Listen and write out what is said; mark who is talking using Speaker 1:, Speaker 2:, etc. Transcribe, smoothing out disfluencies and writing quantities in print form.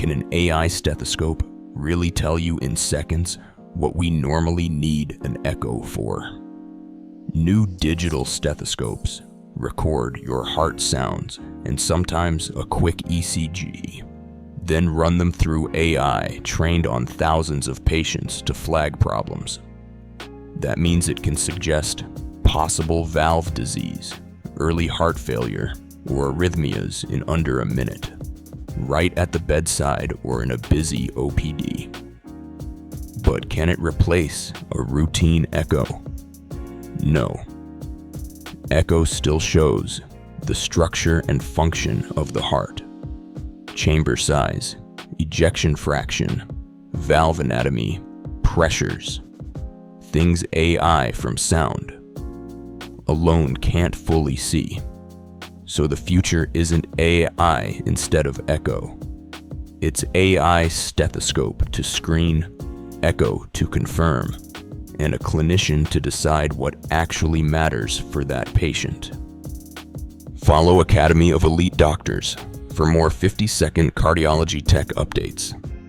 Speaker 1: Can an AI stethoscope really tell you in seconds what we normally need an echo for? New digital stethoscopes record your heart sounds and sometimes a quick ECG, then run them through AI trained on thousands of patients to flag problems. That means it can suggest possible valve disease, early heart failure, or arrhythmias in under a minute, right at the bedside or in a busy OPD. But can it replace a routine echo? No. Echo still shows the structure and function of the heart, chamber size, ejection fraction, valve anatomy, pressures, things AI from sound alone can't fully see. So the future isn't AI instead of echo. It's AI stethoscope to screen, echo to confirm, and a clinician to decide what actually matters for that patient. Follow Academy of Elite Doctors for more 50-second cardiology tech updates.